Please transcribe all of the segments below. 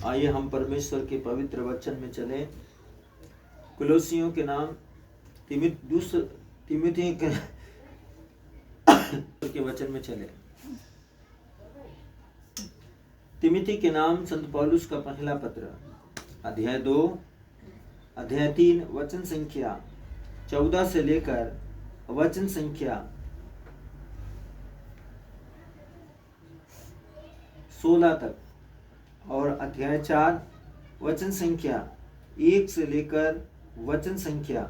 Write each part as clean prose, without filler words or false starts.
आइए हम परमेश्वर के पवित्र वचन में चलें। कुलोसियों के नाम तिमुथी के वचन में चले। तिमुथी के नाम संत पौलुस का पहला पत्र, अध्याय 2 अध्याय 3 वचन संख्या 14 से लेकर वचन संख्या 16 तक, और अध्याय 4 वचन संख्या 1 से लेकर वचन संख्या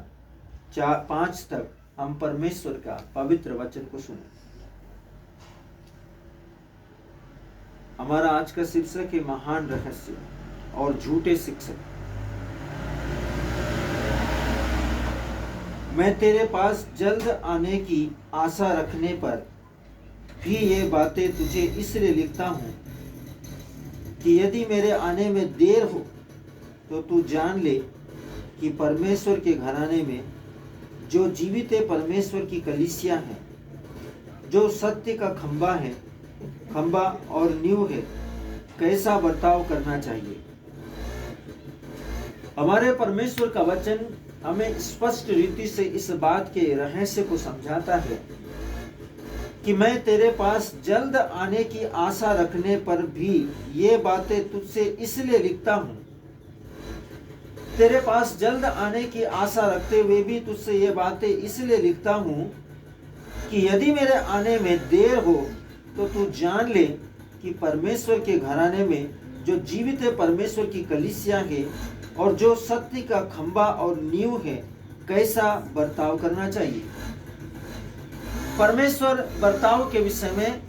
5 तक हम परमेश्वर का पवित्र वचन को सुने। हमारा आज का शीर्षक है महान रहस्य और झूठे शिक्षक। मैं तेरे पास जल्द आने की आशा रखने पर भी ये बातें तुझे इसलिए लिखता हूं कि यदि मेरे आने में देर हो तो तू जान ले कि परमेश्वर के घराने में जो जीवित परमेश्वर की कलीसिया है, जो सत्य का खंबा और नींव है, कैसा बर्ताव करना चाहिए। हमारे परमेश्वर का वचन हमें स्पष्ट रीति से इस बात के रहस्य को समझाता है कि मैं तेरे पास जल्द आने की आशा रखने पर भी ये बातें तुझसे इसलिए लिखता हूं। तेरे पास जल्द आने की आशा रखते हुए भी तुझसे ये बातें इसलिए लिखता हूं कि यदि मेरे आने में देर हो तो तू जान ले कि परमेश्वर के घराने में जो जीवित है परमेश्वर की कलीसिया है और जो सत्य का खंबा और नींव है, कैसा बर्ताव करना चाहिए। परमेश्वर बर्ताव के विषय में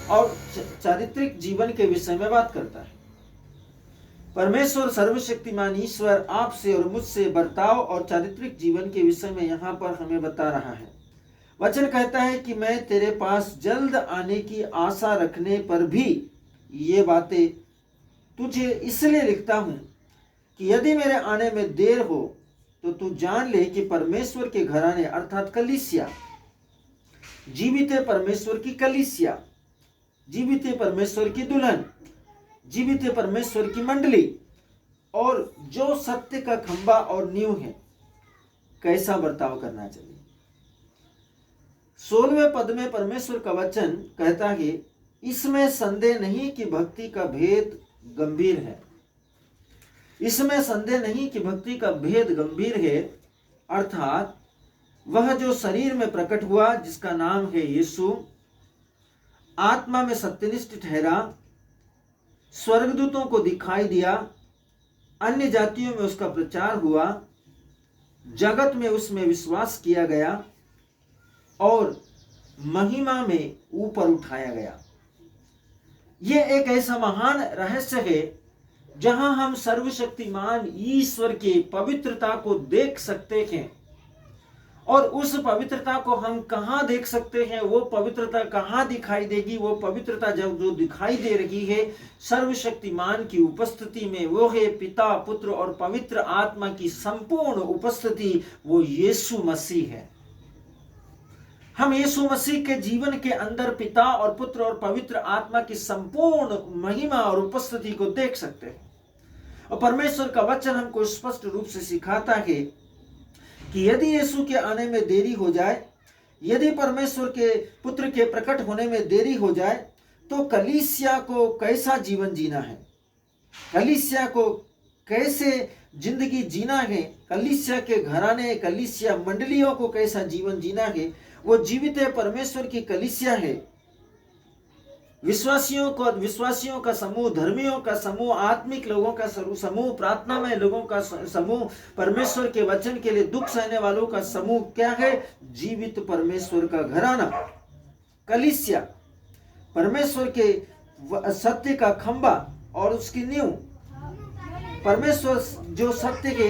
और चारित्रिक जीवन के विषय में बात करता है। परमेश्वर सर्वशक्तिमान ईश्वर आपसे और मुझसे बर्ताव और चारित्रिक जीवन के विषय में यहाँ पर हमें बता रहा है। वचन कहता है कि मैं तेरे पास जल्द आने की आशा रखने पर भी ये बातें तुझे इसलिए लिखता हूं कि यदि मेरे आने में देर हो तो तू जान ले कि परमेश्वर के घराने अर्थात कलीसिया, जीवित परमेश्वर की कलीसिया, जीवित परमेश्वर की दुल्हन, जीवित परमेश्वर की मंडली और जो सत्य का खंबा और नींव है, कैसा बर्ताव करना चाहिए। 16वें पद में परमेश्वर का वचन कहता है, इसमें संदेह नहीं कि भक्ति का भेद गंभीर है। इसमें संदेह नहीं कि भक्ति का भेद गंभीर है, अर्थात वह जो शरीर में प्रकट हुआ, जिसका नाम है यीशु, आत्मा में सत्यनिष्ठ ठहरा, स्वर्गदूतों को दिखाई दिया, अन्य जातियों में उसका प्रचार हुआ, जगत में उसमें विश्वास किया गया और महिमा में ऊपर उठाया गया। यह एक ऐसा महान रहस्य है जहां हम सर्वशक्तिमान ईश्वर की पवित्रता को देख सकते हैं। और उस पवित्रता को हम कहां देख सकते हैं, वो पवित्रता कहां दिखाई देगी। वो पवित्रता जो दिखाई दे रही है सर्वशक्तिमान की उपस्थिति में, वो है पिता, पुत्र और पवित्र आत्मा की संपूर्ण उपस्थिति। वो यीशु मसीह है। हम यीशु मसीह के जीवन के अंदर पिता और पुत्र और पवित्र आत्मा की संपूर्ण महिमा और उपस्थिति को देख सकते हैं। और परमेश्वर का वचन हमको स्पष्ट रूप से सिखाता है कि यदि यीशु के आने में देरी हो जाए, यदि परमेश्वर के पुत्र के प्रकट होने में देरी हो जाए, तो कलीसिया को कैसा जीवन जीना है, कलीसिया को कैसे जिंदगी जीना है, कलीसिया के घराने, कलीसिया मंडलियों को कैसा जीवन जीना है। वो जीवित है परमेश्वर की कलीसिया है। विश्वासियों का समूह, धर्मियों का समूह, आत्मिक लोगों का समूह, प्रार्थना में लोगों का समूह, परमेश्वर के वचन के लिए दुख सहने वालों का समूह क्या है? जीवित परमेश्वर का घराना, कलीसिया, परमेश्वर के सत्य का खंबा और उसकी नींव। परमेश्वर जो सत्य के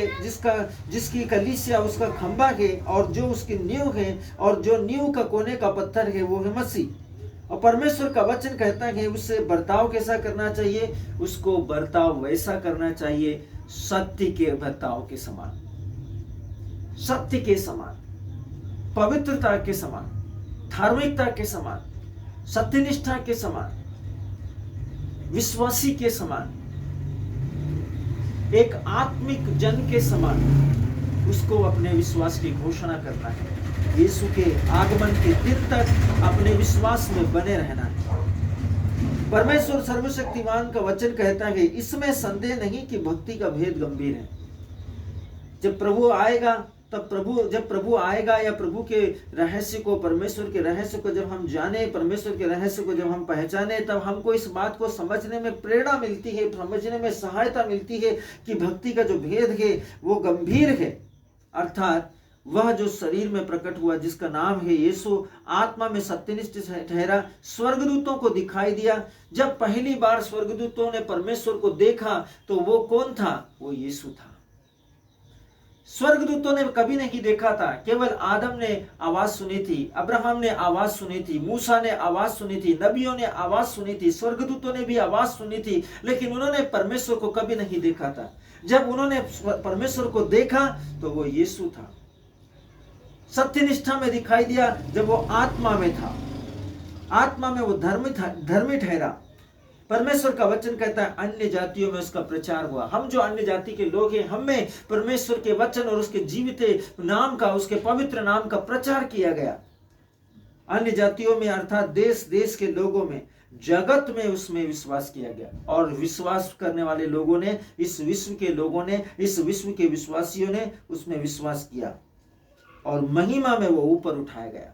जिसकी कलीसिया उसका खंबा है और जो उसकी नींव है और जो नींव का कोने का पत्थर है, वो है मसीह। और परमेश्वर का वचन कहता है उससे बर्ताव कैसा करना चाहिए? उसको बर्ताव वैसा करना चाहिए सत्य के बर्ताव के समान, सत्य के समान, पवित्रता के समान, धार्मिकता के समान, सत्यनिष्ठा के समान, विश्वासी के समान। एक आत्मिक जन के समान उसको अपने विश्वास की घोषणा करना है। यीशु के आगमन के दिन तक अपने विश्वास में बने रहना है। परमेश्वर सर्वशक्तिमान का वचन कहता है, इसमें संदेह नहीं कि भक्ति का भेद गंभीर है। जब प्रभु आएगा, जब प्रभु आएगा या प्रभु के रहस्य को, परमेश्वर के रहस्य को जब हम जाने, परमेश्वर के रहस्य को जब हम पहचाने, तब हमको इस बात को समझने में प्रेरणा मिलती है, समझने में सहायता मिलती है कि भक्ति का जो भेद है वो गंभीर है। अर्थात वह जो शरीर में प्रकट हुआ, जिसका नाम है यीशु, आत्मा में सत्यनिष्ठ ठहरा, स्वर्गदूतों को दिखाई दिया। जब पहली बार स्वर्गदूतों ने परमेश्वर को देखा तो वो कौन था? वो यीशु था। स्वर्गदूतों ने कभी नहीं देखा था, केवल आदम ने आवाज सुनी थी, अब्राहम ने आवाज सुनी थी, मूसा ने आवाज सुनी थी, नबियों ने आवाज सुनी थी, स्वर्गदूतों ने भी आवाज सुनी थी, लेकिन उन्होंने परमेश्वर को कभी नहीं देखा था। जब उन्होंने परमेश्वर को देखा तो वो यीशु था। सत्यनिष्ठा में दिखाई दिया जब वो आत्मा में था, आत्मा में वो धर्मी ठहरा। परमेश्वर का वचन कहता है अन्य जातियों में उसका प्रचार हुआ। हम जो अन्य जाति के लोग हैं, हमें परमेश्वर के वचन और उसके जीवित नाम का, उसके पवित्र नाम का प्रचार किया गया। अन्य जातियों में अर्थात देश देश के लोगों में, जगत में उसमें विश्वास किया गया। और विश्वास करने वाले लोगों ने, इस विश्व के लोगों ने, इस विश्व के विश्वासियों ने उसमें विश्वास किया और महिमा में वो ऊपर उठाया गया।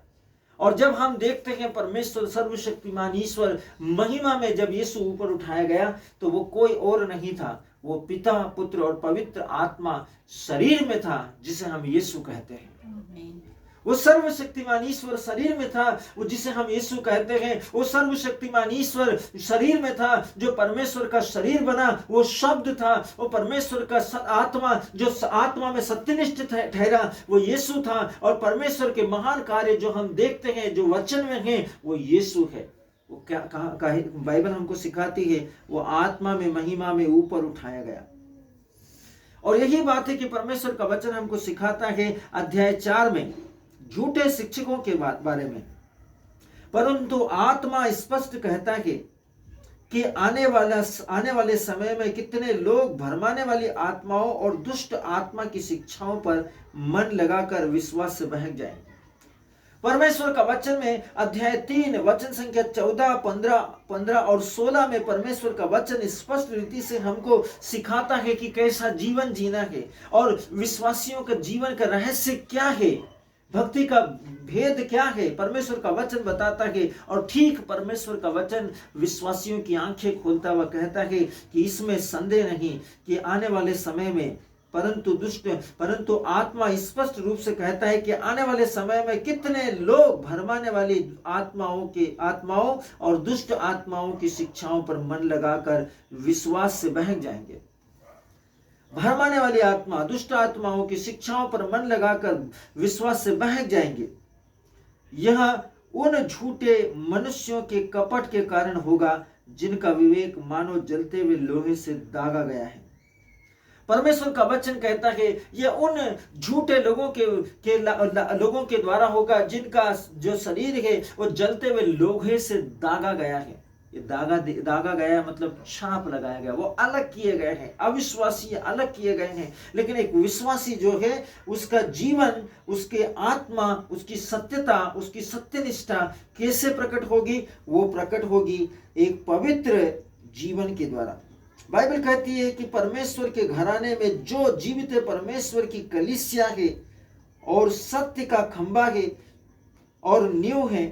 और जब हम देखते हैं परमेश्वर सर्वशक्तिमान ईश्वर महिमा में जब यीशु ऊपर उठाया गया, तो वो कोई और नहीं था, वो पिता, पुत्र और पवित्र आत्मा शरीर में था, जिसे हम यीशु कहते हैं। वो सर्वशक्तिमान ईश्वर शरीर में था, वो जिसे हम यीशु कहते हैं। वो सर्वशक्तिमान ईश्वर शरीर में था, जो परमेश्वर का शरीर बना, वो शब्द था। वो परमेश्वर का आत्मा, जो आत्मा में सत्यनिष्ठ ठहरा, वो यीशु था। और परमेश्वर के महान कार्य जो हम देखते हैं, जो वचन में हैं, वो यीशु है। वो क्या कहा बाइबल हमको सिखाती है, वो आत्मा में, महिमा में ऊपर उठाया गया। और यही बात है कि परमेश्वर का वचन हमको सिखाता है अध्याय 4 में झूठे शिक्षकों के बारे में। परंतु आत्मा स्पष्ट कहता है कि आने वाले समय में कितने लोग भरमाने वाली आत्माओं और दुष्ट आत्मा की शिक्षाओं पर मन लगाकर विश्वास से बहक जाएंगे। परमेश्वर का वचन में अध्याय 3 वचन संख्या 14, 15 और 16 में परमेश्वर का वचन स्पष्ट रीति से हमको सिखाता है कि कैसा जीवन जीना है और विश्वासियों का जीवन का रहस्य क्या है, भक्ति का भेद क्या है, परमेश्वर का वचन बताता है। और ठीक परमेश्वर का वचन विश्वासियों की आंखें खोलता हुआ कहता है कि इसमें संदेह नहीं कि आने वाले समय में, परंतु आत्मा स्पष्ट रूप से कहता है कि आने वाले समय में कितने लोग भरमाने वाली आत्माओं और दुष्ट आत्माओं की शिक्षाओं पर मन लगाकर विश्वास से बहक जाएंगे। भरमाने वाली आत्मा, दुष्ट आत्माओं की शिक्षाओं पर मन लगाकर विश्वास से बहक जाएंगे। यह उन झूठे मनुष्यों के कपट के कारण होगा जिनका विवेक मानो जलते हुए लोहे से दागा गया है। परमेश्वर का वचन कहता है यह उन झूठे लोगों के द्वारा होगा जिनका जो शरीर है वो जलते हुए लोहे से दागा गया है। ये दागा गया मतलब छाप लगाया गया, वो अलग किए गए हैं। अविश्वासी अलग किए गए हैं, लेकिन एक विश्वासी जो है उसका जीवन, उसके आत्मा, उसकी सत्यता, उसकी सत्यनिष्ठा कैसे प्रकट होगी? वो प्रकट होगी एक पवित्र जीवन के द्वारा। बाइबल कहती है कि परमेश्वर के घराने में जो जीवित परमेश्वर की कलीसिया है और सत्य का खंभा है और नींव है,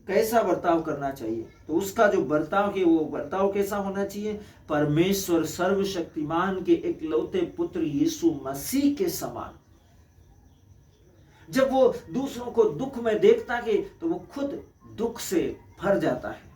कैसा बर्ताव करना चाहिए? तो उसका जो बर्ताव है वो बर्ताव कैसा होना चाहिए? परमेश्वर सर्वशक्तिमान के इकलौते पुत्र यीशु मसीह के समान। जब वो दूसरों को दुख में देखता है तो वो खुद दुख से भर जाता है।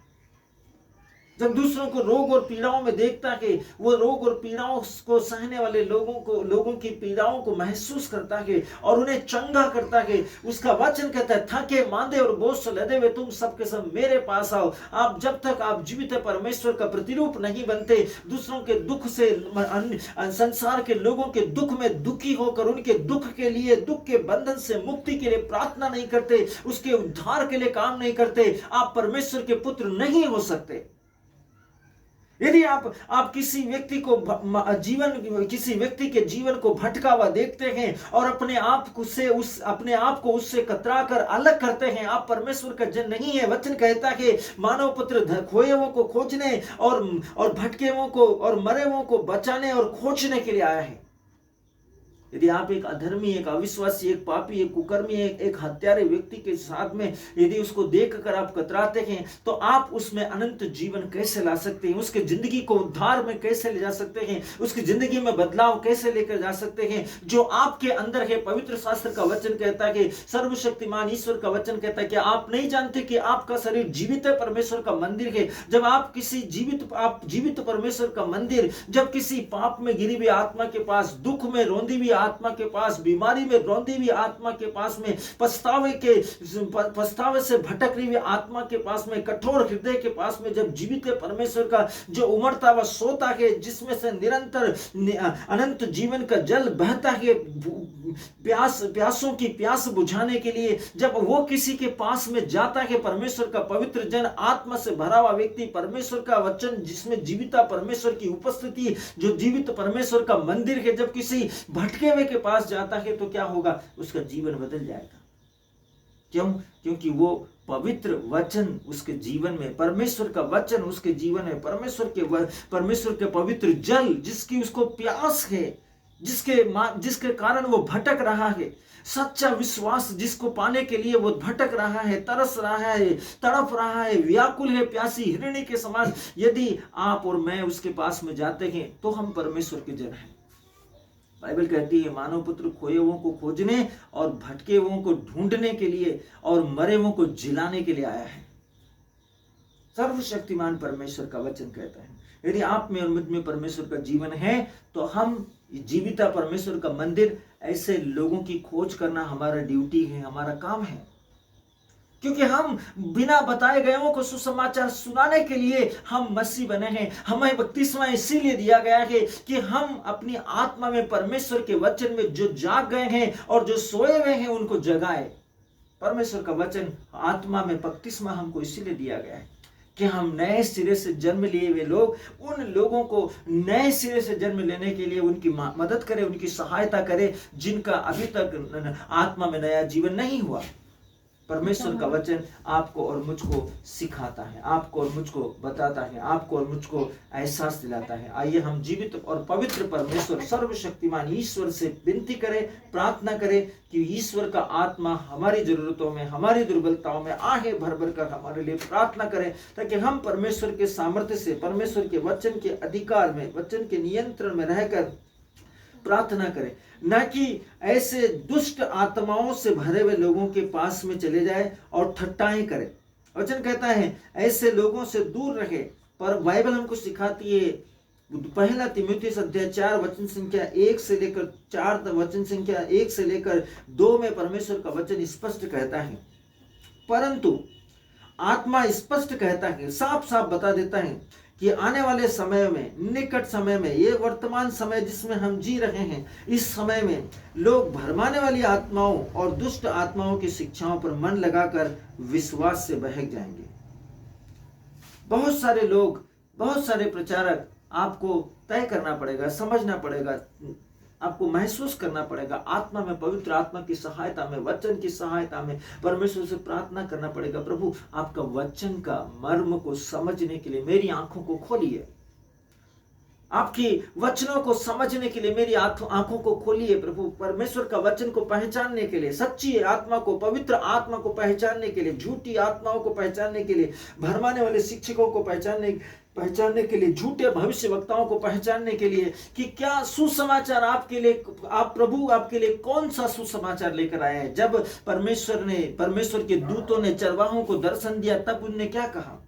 जब दूसरों को रोग और पीड़ाओं में देखता है, वो रोग और पीड़ाओं को सहने वाले लोगों की पीड़ाओं को महसूस करता है और उन्हें चंगा करता है। उसका वचन कहता है, थके मांदे और बोझ से लदे हुए तुम सबके सब मेरे पास आओ। आप जब तक आप जीवित परमेश्वर का प्रतिरूप नहीं बनते, दूसरों के दुख से, संसार के लोगों के दुख में दुखी होकर उनके दुख के लिए, दुख के बंधन से मुक्ति के लिए प्रार्थना नहीं करते, उसके उद्धार के लिए काम नहीं करते, आप परमेश्वर के पुत्र नहीं हो सकते। यदि आप किसी व्यक्ति को किसी व्यक्ति के जीवन को भटका हुआ देखते हैं और अपने आप को उससे कतरा कर अलग करते हैं, आप परमेश्वर का जन नहीं है। वचन कहता है मानव पुत्र खोए हुओं को खोजने और भटके हुओं को और मरे हुओं को बचाने और खोजने के लिए आया है। यदि आप एक अधर्मी, एक अविश्वासी, एक पापी, एक कुकर्मी, एक हत्यारे व्यक्ति के साथ में यदि उसको देखकर आप कतराते हैं, तो आप उसमें अनंत जीवन कैसे ला सकते हैं? उसके जिंदगी को उद्धार में कैसे ले जा सकते हैं? उसकी जिंदगी में बदलाव कैसे लेकर जा सकते हैं? जो आपके अंदर है। पवित्र शास्त्र का वचन कहता है कि सर्वशक्तिमान ईश्वर का वचन कहता है कि आप नहीं जानते कि आपका शरीर जीवित है, परमेश्वर का मंदिर है। जब आप जीवित परमेश्वर का मंदिर, जब किसी पाप में गिरी हुई आत्मा के पास, दुख में रोंदी हुई आत्मा के पास, बीमारी में रोंदी हुई आत्मा के पास में, पछतावे से भटक रही हुई आत्मा के पास में, कठोर हृदय के पास में जब जीवित परमेश्वर का जो उमड़ता हुआ सोता है, जिसमें से निरंतर अनंत जीवन का जल बहता है, प्यासों की प्यास बुझाने के लिए, जब वो किसी के पास में जाता है, परमेश्वर का पवित्र जन, आत्मा से भरा हुआ व्यक्ति, परमेश्वर का वचन जिसमें जीविता परमेश्वर की उपस्थिति, जो जीवित परमेश्वर का मंदिर है, जब किसी भटके हुए के पास जाता है तो क्या होगा? उसका जीवन बदल जाएगा। क्यों? क्योंकि वो पवित्र वचन उसके जीवन में, परमेश्वर का वचन उसके जीवन में, परमेश्वर के पवित्र जल जिसकी उसको प्यास है, जिसके कारण वो भटक रहा है, सच्चा विश्वास जिसको पाने के लिए वो भटक रहा है, तरस रहा है, तड़प रहा है, व्याकुल है, प्यासी हिरणी के समान, यदि आप और मैं उसके पास में जाते हैं तो हम परमेश्वर के जन हैं। बाइबल कहती है मानव पुत्र खोए हुओं को खोजने और भटके हुओं को ढूंढने के लिए और मरे हुओं को जिलाने के लिए आया है। सर्वशक्तिमान परमेश्वर का वचन कहता है यदि आप में और मुझ में परमेश्वर का जीवन है तो हम जीविता परमेश्वर का मंदिर, ऐसे लोगों की खोज करना हमारा ड्यूटी है, हमारा काम है। क्योंकि हम बिना बताए गए को सुसमाचार सुनाने के लिए हम मसीह बने हैं। हमें बपतिस्मा इसीलिए दिया गया है कि हम अपनी आत्मा में परमेश्वर के वचन में जो जाग गए हैं और जो सोए हुए हैं उनको जगाए। परमेश्वर का वचन आत्मा में बपतिस्मा हमको इसीलिए दिया गया है कि हम नए सिरे से जन्म लिए हुए लोग, उन लोगों को नए सिरे से जन्म लेने के लिए उनकी मदद करें, उनकी सहायता करें जिनका अभी तक आत्मा में नया जीवन नहीं हुआ। परमेश्वर का वचन आपको और मुझको सिखाता है, आपको और मुझको बताता है, आपको और मुझको एहसास दिलाता है। आइए हम जीवित और पवित्र परमेश्वर सर्वशक्तिमान ईश्वर से विनती करें, प्रार्थना करें कि ईश्वर का आत्मा हमारी जरूरतों में, हमारी दुर्बलताओं में आहे भर भर कर हमारे लिए प्रार्थना करें, ताकि हम परमेश्वर के सामर्थ्य से, परमेश्वर के वचन के अधिकार में, वचन के नियंत्रण में रहकर प्रार्थना करें, न कि ऐसे दुष्ट आत्माओं से भरे हुए लोगों के पास में चले जाए और ठट्टाएं करें। वचन कहता है ऐसे लोगों से दूर रहे। पर बाइबल हमको सिखाती है, पहला तीमुथियुस अध्याय 4 वचन संख्या 1 से लेकर 4 वचन संख्या 1 से लेकर 2 में परमेश्वर का वचन स्पष्ट कहता है, परंतु आत्मा स्पष्ट कहता है, साफ साफ बता देता है कि आने वाले समय में, निकट समय में, ये वर्तमान समय जिसमें हम जी रहे हैं, इस समय में लोग भरमाने वाली आत्माओं और दुष्ट आत्माओं की शिक्षाओं पर मन लगाकर विश्वास से बहक जाएंगे। बहुत सारे लोग, बहुत सारे प्रचारक, आपको तय करना पड़ेगा, समझना पड़ेगा, आपको महसूस करना पड़ेगा, आत्मा में, पवित्र आत्मा की सहायता में, वचन की सहायता में परमेश्वर से प्रार्थना करना पड़ेगा। प्रभु आपका वचन का मर्म को समझने के लिए मेरी आंखों को खोलिए, आपकी वचनों को समझने के लिए मेरी आंखों को खोलिए। प्रभु परमेश्वर का वचन को पहचानने के लिए, सच्ची आत्मा को, पवित्र आत्मा को पहचानने के लिए, झूठी आत्माओं को पहचानने के लिए, भरमाने वाले शिक्षकों को पहचानने के लिए, झूठे भविष्य वक्ताओं को पहचानने के लिए कि क्या सुसमाचार आपके लिए, प्रभु आपके लिए कौन सा सुसमाचार लेकर आए हैं। जब परमेश्वर के दूतों ने चरवाहों को दर्शन दिया तब उनने क्या कहा?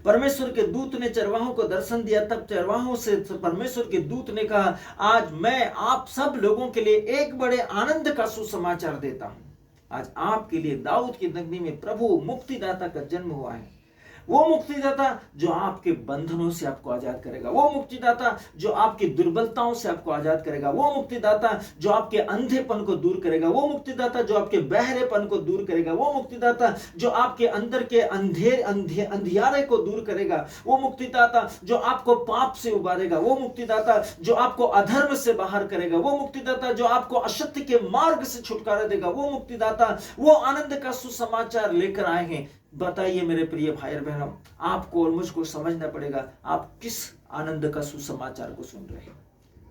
परमेश्वर के दूत ने चरवाहों को दर्शन दिया, तब चरवाहों से परमेश्वर के दूत ने कहा, आज मैं आप सब लोगों के लिए एक बड़े आनंद का सुसमाचार देता हूं। आज आपके लिए दाऊद की नगरी में प्रभु मुक्तिदाता का जन्म हुआ है। वो मुक्तिदाता जो आपके बंधनों से आपको आजाद करेगा, वो मुक्तिदाता जो आपकी दुर्बलताओं से आपको आजाद करेगा, वो मुक्तिदाता जो आपके अंधेपन को दूर करेगा, वो मुक्तिदाता जो आपके बहरेपन को दूर करेगा, वो मुक्तिदाता जो आपके अंदर के अंधियारे को दूर करेगा, वो मुक्तिदाता जो आपको पाप से उबारेगा, वो मुक्तिदाता जो आपको अधर्म से बाहर करेगा, वो मुक्तिदाता जो आपको असत्य के मार्ग से छुटकारा देगा, वो मुक्तिदाता वो आनंद का सुसमाचार लेकर आए हैं। बताइए मेरे प्रिय भाई और बहनों, आपको और मुझको समझना पड़ेगा आप किस आनंद का सुसमाचार को सुन रहे हैं,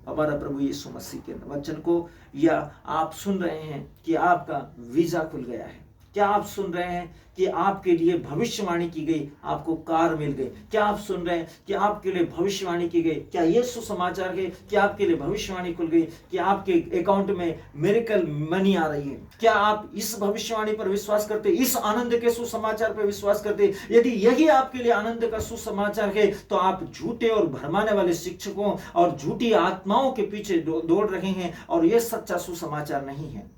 हमारा प्रभु यीशु मसीह के वचन को, या आप सुन रहे हैं कि आपका वीजा खुल गया है, क्या आप सुन रहे हैं कि आपके लिए भविष्यवाणी की गई आपको कार मिल गई, क्या आप सुन रहे हैं कि आपके लिए भविष्यवाणी की गई, क्या ये सुसमाचार है कि आपके लिए भविष्यवाणी खुल गई, कि आपके अकाउंट में मिरेकल मनी आ रही है, क्या आप इस भविष्यवाणी पर विश्वास करते, इस आनंद के सुसमाचार पर विश्वास करते? यदि यही आपके लिए आनंद का सुसमाचार है तो आप झूठे और भरमाने वाले शिक्षकों और झूठी आत्माओं के पीछे दौड़ रहे हैं, और यह सच्चा सुसमाचार नहीं है।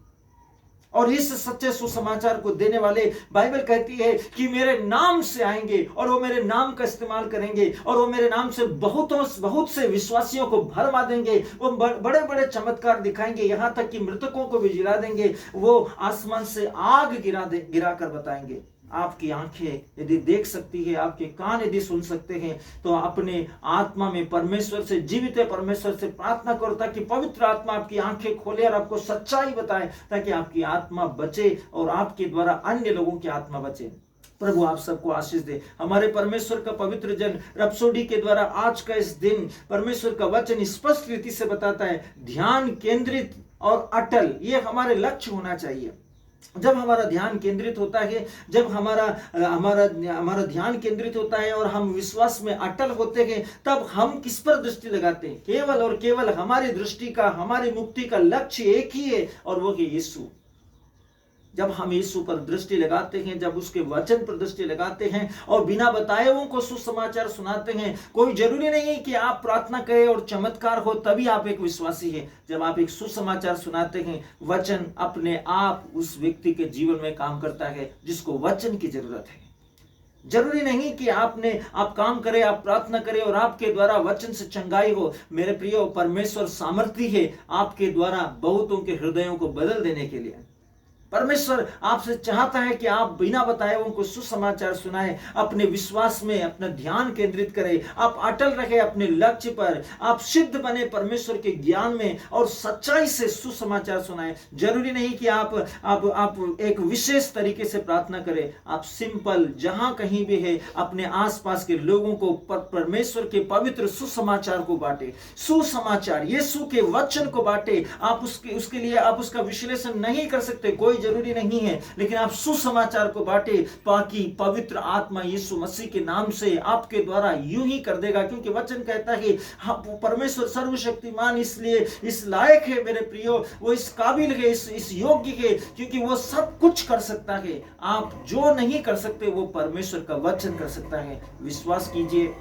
और इस सच्चे सुसमाचार को देने वाले, बाइबल कहती है कि मेरे नाम से आएंगे और वो मेरे नाम का इस्तेमाल करेंगे, और वो मेरे नाम से बहुत से विश्वासियों को भरमा देंगे, वो बड़े बड़े चमत्कार दिखाएंगे, यहां तक कि मृतकों को भी जिला देंगे, वो आसमान से आग गिरा कर बताएंगे। आपकी आंखें यदि देख सकती है, आपके कान यदि सुन सकते हैं, तो अपने आत्मा में परमेश्वर से, जीवित परमेश्वर से प्रार्थना करो ताकि पवित्र आत्मा आपकी आंखें खोले और आपको सच्चाई बताए, ताकि आपकी आत्मा बचे और आपके द्वारा अन्य लोगों की आत्मा बचे। प्रभु आप सबको आशीष दे। हमारे परमेश्वर का पवित्र जन रपसोडी के द्वारा आज का इस दिन परमेश्वर का वचन स्पष्ट रीति से बताता है, ध्यान केंद्रित और अटल, ये हमारे लक्ष्य होना चाहिए। जब हमारा ध्यान केंद्रित होता है, जब हमारा ध्यान केंद्रित होता है और हम विश्वास में अटल होते हैं, तब हम किस पर दृष्टि लगाते हैं? केवल और केवल हमारी दृष्टि का, हमारी मुक्ति का लक्ष्य एक ही है, और वो है यीशु। जब हम यीशु पर दृष्टि लगाते हैं, जब उसके वचन पर दृष्टि लगाते हैं और बिना बताए उनको सुसमाचार सुनाते हैं, कोई जरूरी नहीं है कि आप प्रार्थना करें और चमत्कार हो तभी आप एक विश्वासी हैं। जब आप एक सुसमाचार सुनाते हैं, वचन अपने आप उस व्यक्ति के जीवन में काम करता है जिसको वचन की जरूरत है। जरूरी नहीं कि आप काम करें, आप प्रार्थना करें और आपके द्वारा वचन से चंगाई हो। मेरे प्रियो, परमेश्वर सामर्थी है आपके द्वारा बहुतों के हृदयों को बदल देने के लिए। परमेश्वर आपसे चाहता है कि आप बिना बताए उनको सुसमाचार सुनाएं, अपने विश्वास में अपना ध्यान केंद्रित करें, आप अटल रहे अपने लक्ष्य पर, आप सिद्ध बने परमेश्वर के ज्ञान में और सच्चाई से सुसमाचार सुनाएं। जरूरी नहीं कि आप एक विशेष तरीके से प्रार्थना करें, आप सिंपल जहां कहीं भी है अपने आसपास के लोगों को परमेश्वर के पवित्र सुसमाचार को बांटे, सुसमाचार यीशु के वचन को बांटे। आप उसके लिए आप उसका विश्लेषण नहीं कर सकते, कोई जरूरी नहीं है, लेकिन आप सुसमाचार को बांटे, ताकि पवित्र आत्मा यीशु मसीह के नाम से आपके द्वारा यूं ही कर देगा। क्योंकि वचन कहता है परमेश्वर सर्वशक्तिमान इसलिए इस लायक है मेरे प्रियो, वो इस काबिल है, इस योग्य है, क्योंकि वो सब कुछ कर सकता है। आप जो नहीं कर सकते वो परमेश्वर का वचन कर सकता है। विश्वास कीजिए,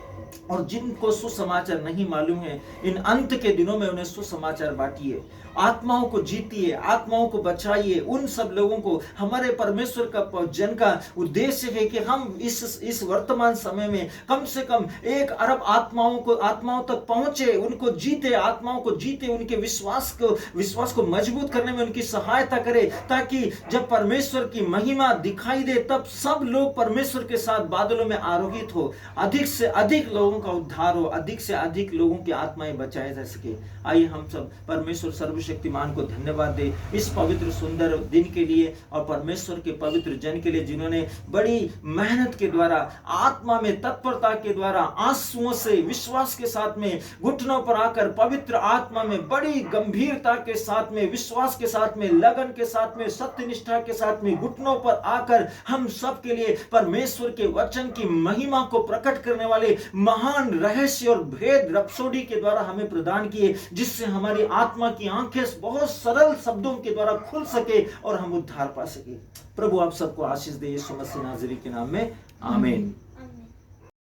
और जिनको सुसमाचार नहीं मालूम है, इन अंत के दिनों में उन्हें सुसमाचार बांटिए, आत्माओं को जीतिए, आत्माओं को बचाइए। उन सब लोगों को हमारे परमेश्वर का जन का उद्देश्य है कि हम इस वर्तमान समय में कम से कम 1 अरब आत्माओं तक पहुंचे, उनको जीते, आत्माओं को जीते, उनके विश्वास को मजबूत करने में उनकी सहायता करे, ताकि जब परमेश्वर की महिमा दिखाई दे तब सब लोग परमेश्वर के साथ बादलों में आरोहित हो, अधिक से अधिक लोगों का उद्धार हो, अधिक से अधिक लोगों की आत्माएं बचाए जा सके। आइए हम सब परमेश्वर सर्वशक्तिमान को धन्यवाद दे इस पवित्र सुंदर दिन के लिए, और परमेश्वर के पवित्र जन के लिए जिन्होंने बड़ी मेहनत के द्वारा, आत्मा में तत्परता के द्वारा, आंसुओं से विश्वास के साथ में घुटनों पर आकर पवित्र आत्मा में बड़ी गंभीरता के साथ में, विश्वास के साथ में, लगन के साथ में, सत्यनिष्ठा के साथ में घुटनों पर आकर हम सब के लिए परमेश्वर के वचन की महिमा को प्रकट करने वाले महान रहस्य और भेद रपसोडी के द्वारा हमें प्रदान किए, जिससे हमारी आत्मा की आंखें बहुत सरल शब्दों के द्वारा खुल सके और हम उद्धार पा सके। प्रभु आप सबको आशीष दे, यीशु मसीह नाज़री के नाम में, आमीन।